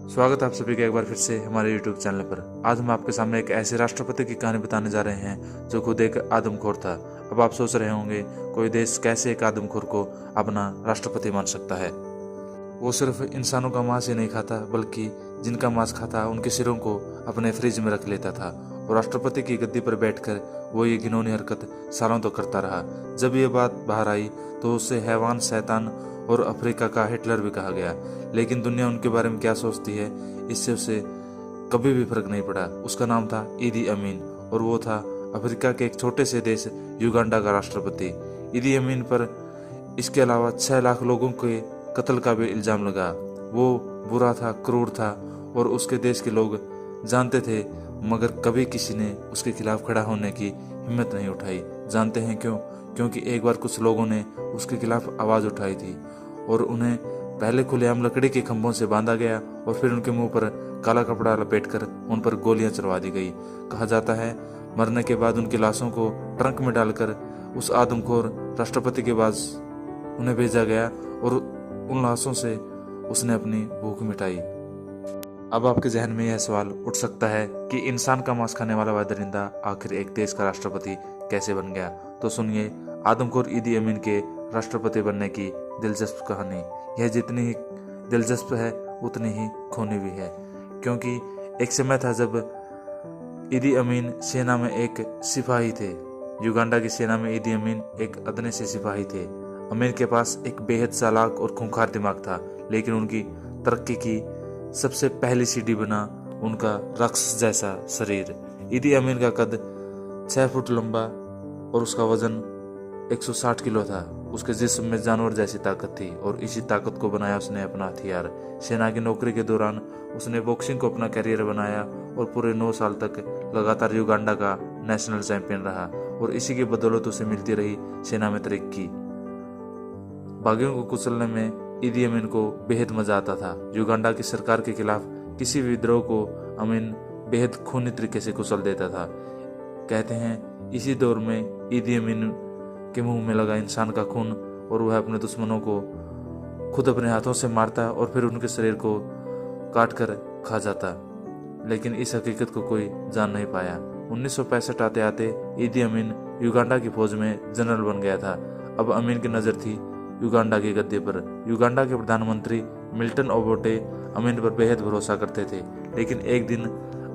स्वागत है आप सभी का एक बार फिर से हमारे YouTube चैनल पर। आज हम आपके सामने एक ऐसे राष्ट्रपति की कहानी बताने जा रहे हैं जो खुद एक आदमखोर था। अब आप सोच रहे होंगे कोई देश कैसे एक आदमखोर को अपना राष्ट्रपति मान सकता है। वो सिर्फ इंसानों का मांस ही नहीं खाता बल्कि जिनका मांस खाता उनके सिरों को अपने फ्रिज में रख लेता था और राष्ट्रपति की गद्दी पर बैठकर वो ये घिनौनी हरकत सालों तक करता रहा। जब ये बात बाहर आई तो उसे हैवान, शैतान और अफ्रीका का हिटलर भी कहा गया। लेकिन दुनिया उनके बारे में क्या सोचती है इससे उसे कभी भी फर्क नहीं पड़ा। उसका नाम था ईदी अमीन और वो था अफ्रीका के एक छोटे से देश युगांडा का राष्ट्रपति। ईदी अमीन पर इसके अलावा 6 लाख लोगों के कत्ल का भी इल्जाम लगा। वो बुरा था, क्रूर था और उसके देश के लोग जानते थे, मगर कभी किसी ने उसके खिलाफ खड़ा होने की हिम्मत नहीं उठाई। जानते हैं क्यों? क्योंकि एक बार कुछ लोगों ने उसके खिलाफ आवाज उठाई थी और उन्हें पहले खुलेआम लकड़ी के खंभों से बांधा गया और फिर उनके मुंह पर काला कपड़ा लपेटकर उन पर गोलियां चलवा दी गई। कहा जाता है मरने के बाद उनकी लाशों को ट्रंक में डालकर उस आदमखोर राष्ट्रपति के पास उन्हें भेजा गया और उन लाशों से उसने अपनी भूख मिटाई। अब आपके जहन में यह सवाल उठ सकता है कि इंसान का मांस खाने वाला वह दरिंदा आखिर एक देश का राष्ट्रपति कैसे बन गया। तो सुनिए आदमखोर ईदी अमीन के राष्ट्रपति बनने की दिलचस्प कहानी। यह जितनी ही दिलचस्प है उतनी ही खूनी भी है, क्योंकि एक समय था जब ईदी अमीन सेना में एक सिपाही थे। युगांडा की सेना में ईदी अमीन एक अदने से सिपाही थे। अमीन के पास एक बेहद चालाक और खूंखार दिमाग था, लेकिन उनकी तरक्की की सबसे पहली सीढ़ी बना उनका राक्षस जैसा शरीर। ईदी अमीन का कद 6 फुट लंबा और उसका वजन 160 किलो था। उसके जिस्म में जानवर जैसी ताकत थी और इसी ताकत को बनाया उसने अपना हथियार। सेना की नौकरी के दौरान उसने बॉक्सिंग को अपना करियर बनाया और पूरे 9 साल तक लगातार युगांडा का नेशनल चैंपियन रहा और इसी की बदौलत उसे मिलती रही सेना में तरक्की। बागियों को कुचलने में ईदी अमीन को बेहद मजा आता था। युगांडा की सरकार के खिलाफ किसी भी विद्रोह को अमीन बेहद खूनी तरीके से कुचल देता था। कहते हैं इसी दौर में ईदी अमीन के मुंह में लगा इंसान का खून और वह अपने दुश्मनों को खुद अपने हाथों से मारता और फिर उनके शरीर को काट कर खा जाता। लेकिन इस हकीकत को कोई जान नहीं पाया। 1965 आते आते ईदी अमीन युगांडा की फौज में जनरल बन गया था। अब अमीन की नज़र थी युगांडा के गद्दे पर। युगांडा के प्रधानमंत्री मिल्टन ओबोटे अमीन पर बेहद भरोसा करते थे, लेकिन एक दिन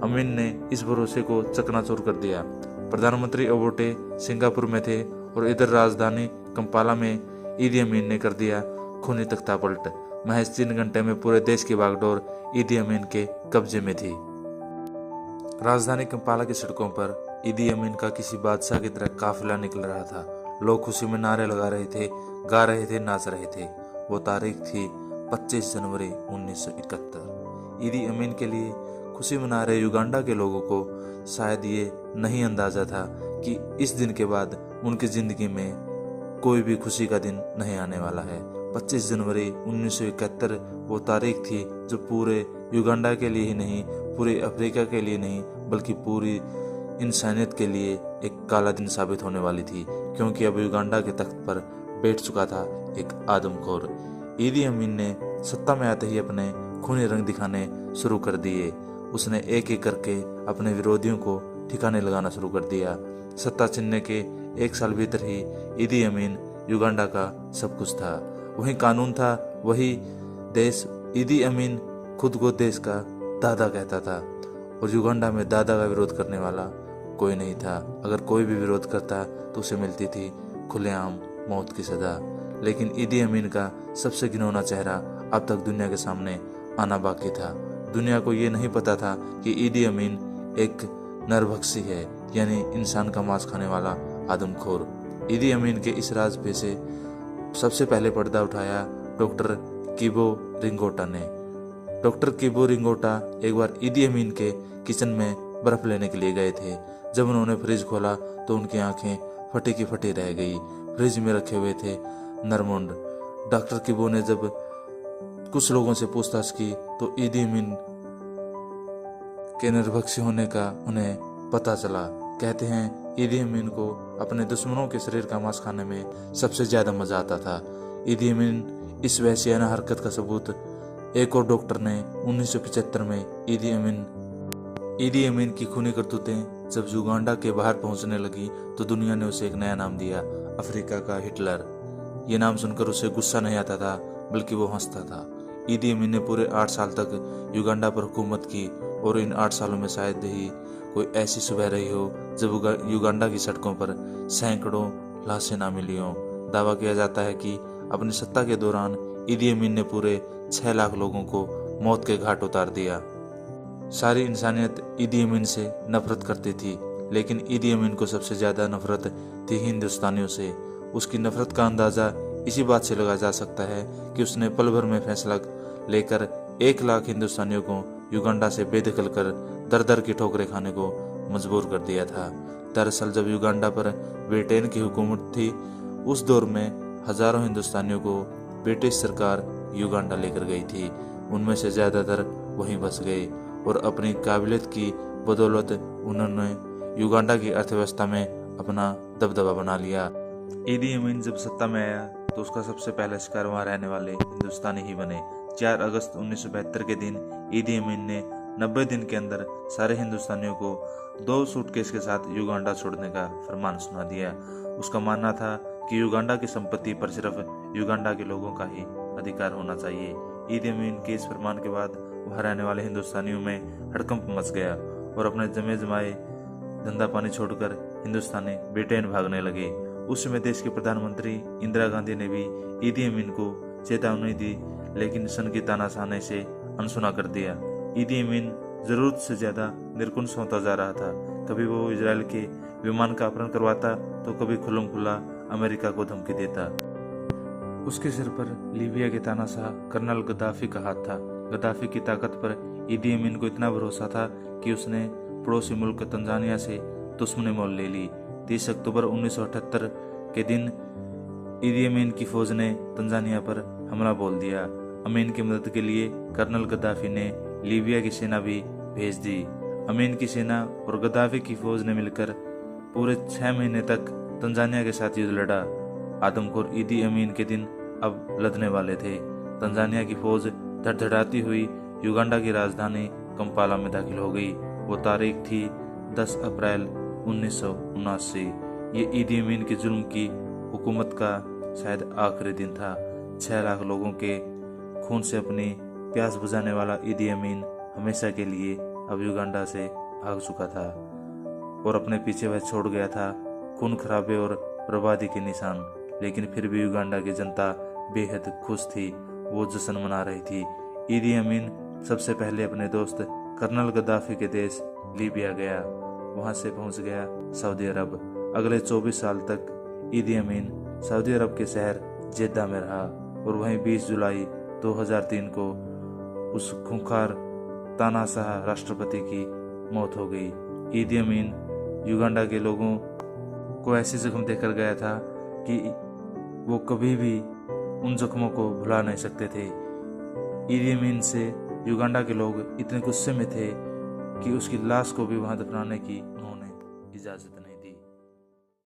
अमीन ने इस भरोसे को चकनाचूर कर दिया। प्रधानमंत्री ओबोटे सिंगापुर में थे और इधर राजधानी कंपाला में ईदी अमीन ने कर दिया खूनी तख्तापलट। महज 3 घंटे में पूरे देश की बागडोर ईदी अमीन के कब्जे में थी। राजधानी कंपाला की सड़कों पर ईदी अमीन का किसी बादशाह की तरह काफिला निकल रहा था। लोग खुशी में नारे लगा रहे थे, गा रहे थे, नाच रहे थे। वो तारीख थी 25 जनवरी 1971। ईदी अमीन के लिए खुशी मना रहे युगांडा के लोगों को शायद ये नहीं अंदाजा था कि इस दिन के बाद उनकी जिंदगी में कोई भी खुशी का दिन नहीं आने वाला है। 25 जनवरी 1971 वो तारीख थी जो पूरे युगांडा के लिए ही नहीं, पूरे अफ्रीका के लिए नहीं, बल्कि पूरी इंसानियत के लिए एक काला दिन साबित होने वाली थी, क्योंकि अब युगांडा के तख्त पर बैठ चुका था एक आदमखोर। ईदी अमीन ने सत्ता में आते ही अपने खूनी रंग दिखाने शुरू कर दिए। उसने एक एक करके अपने विरोधियों को ठिकाने लगाना शुरू कर दिया। सत्ता छीनने के 1 साल भीतर ही ईदी अमीन युगांडा का सब कुछ था। वही कानून था, वही देश। ईदी अमीन खुद को देश का दादा कहता था और युगांडा में दादा का विरोध करने वाला कोई नहीं था। अगर कोई भी विरोध करता तो उसे मिलती थी खुलेआम मौत की सजा। लेकिन ईदी अमीन का सबसे घिनौना चेहरा अब तक दुनिया के सामने आना बाकी था। दुनिया को ये नहीं पता था कि ईदी अमीन एक नरभक्षी है, यानी इंसान का मांस खाने वाला आदमखोर। ईदी अमीन के इस राज पे से सबसे पहले पर्दा उठाया डॉक्टर किबो रिंगोटा ने। डॉक्टर किबो रिंगोटा एक बार ईदी अमीन के किचन में बर्फ लेने के लिए गए थे। जब उन्होंने फ्रिज खोला तो उनकी आंखें फटी की फटी रह गई। फ्रिज में रखे हुए थे नरमुंड। डॉक्टर किबो ने जब कुछ लोगों से पूछताछ की तो ईदी अमीन के निर्भक्षी होने का उन्हें पता चला। कहते हैं ईदी अमीन को अपने दुश्मनों के शरीर का मांस खाने में सबसे ज्यादा मजा आता था। ईदी अमीन इस वहशियाना हरकत का सबूत एक और डॉक्टर ने 1975 में ईदी अमीन की खूनी करतूतें जब युगांडा के बाहर पहुंचने लगी तो दुनिया ने उसे एक नया नाम दिया, अफ्रीका का हिटलर। ये नाम सुनकर उसे गुस्सा नहीं आता था, बल्कि वो हंसता था। ईदी अमीन ने पूरे 8 साल तक युगांडा पर हुकूमत की और इन 8 सालों में शायद ही कोई ऐसी सुबह रही हो जब युगांडा की सड़कों पर सैकड़ों लाशें ना मिली हों। दावा किया जाता है कि अपनी सत्ता के दौरान ईदी अमीन ने पूरे 6 लाख लोगों को मौत के घाट उतार दिया। सारी इंसानियत ईदी अमीन से नफरत करती थी, लेकिन ईदी अमीन को सबसे ज्यादा नफरत थी हिंदुस्तानियों से। उसकी नफरत का अंदाजा इसी बात से लगाया जा सकता है कि उसने पल भर में फैसला लेकर 1 लाख हिंदुस्तानियों को युगांडा से बेदखल कर दर दर की ठोकरें खाने को मजबूर कर दिया था। दरअसल जब युगांडा पर ब्रिटेन की हुकूमत थी, उस दौर में हजारों हिंदुस्तानियों को ब्रिटिश सरकार युगांडा लेकर गई थी। उनमें से ज्यादातर वहीं बस गए और अपनी काबिलियत की बदौलत उन्होंने युगांडा की अर्थव्यवस्था में अपना दबदबा बना लिया। ईदी अमीन जब सत्ता में आया तो उसका सबसे पहला शिकार वहां रहने वाले हिंदुस्तानी ही बने। 4 अगस्त 1972 के दिन ईदी अमीन ने 90 दिन के अंदर सारे हिंदुस्तानियों को 2 सूटकेस के साथ युगांडा छोड़ने का फरमान सुना दिया। उसका मानना था कि युगांडा की संपत्ति पर सिर्फ युगांडा के लोगों का ही अधिकार होना चाहिए। ईदी अमीन के इस फरमान के बाद वहां रहने वाले हिंदुस्तानियों में हड़कंप मच गया और अपने जमे जमाए धंधा पानी छोड़कर हिंदुस्तानी ब्रिटेन भागने लगे। उस समय देश के प्रधानमंत्री इंदिरा गांधी ने भी ईदी अमीन को चेतावनी दी, लेकिन सन की तानाशाही से अनसुना कर दिया। ईदी अमीन जरूरत से ज्यादा निर्कुंज होता जा रहा था। कभी वो इजराइल के विमान का अपहरण करवाता तो कभी खुल्लम खुल्ला अमेरिका को धमकी देता। उसके सिर पर लीबिया के तानाशाह कर्नल गद्दाफी का हाथ था। गद्दाफी की ताकत पर ईदी अमीन को इतना भरोसा था कि उसने पड़ोसी मुल्क तंजानिया से दुश्मनी मोल ले ली। 30 अक्टूबर 1978 के दिन ईदी अमीन की फौज ने तंजानिया पर हमला बोल दिया। अमीन की मदद के लिए कर्नल गद्दाफी ने लीबिया की सेना भी भेज दी। अमीन की सेना और गद्दाफी की फौज ने मिलकर पूरे 6 महीने तक तंजानिया के साथ युद्ध लड़ा। आदमखोर ईदी अमीन के दिन अब लदने वाले थे। तंजानिया की फौज धड़धड़ाती हुई युगांडा की राजधानी कंपाला में दाखिल हो गई। वो तारीख थी 10 अप्रैल 1979। ये ईदी अमीन के जुल्म की हुकूमत का शायद आखिरी दिन था। 6 लाख लोगों के खून से अपनी प्यास बुझाने वाला ईदी अमीन हमेशा के लिए अब युगांडा से भाग चुका था और अपने पीछे वह छोड़ गया था खून खराबे और बर्बादी के निशान। लेकिन फिर भी युगांडा की जनता बेहद खुश थी, वो जश्न मना रही थी। ईदी अमीन सबसे पहले अपने दोस्त कर्नल गद्दाफी के देश लीबिया गया, वहां से पहुंच गया सऊदी अरब। अगले 24 साल तक ईदी अमीन सऊदी अरब के शहर जेद्दा में रहा और वहीं 20 जुलाई 2003 को उस खूंखार तानाशाह राष्ट्रपति की मौत हो गई। ईदी अमीन युगांडा के लोगों को ऐसे जख्म देकर गया था कि वो कभी भी उन जख्मों को भुला नहीं सकते थे। ईदी अमीन से युगांडा के लोग इतने गुस्से में थे कि उसकी लाश को भी वहां दफनाने की उन्होंने इजाजत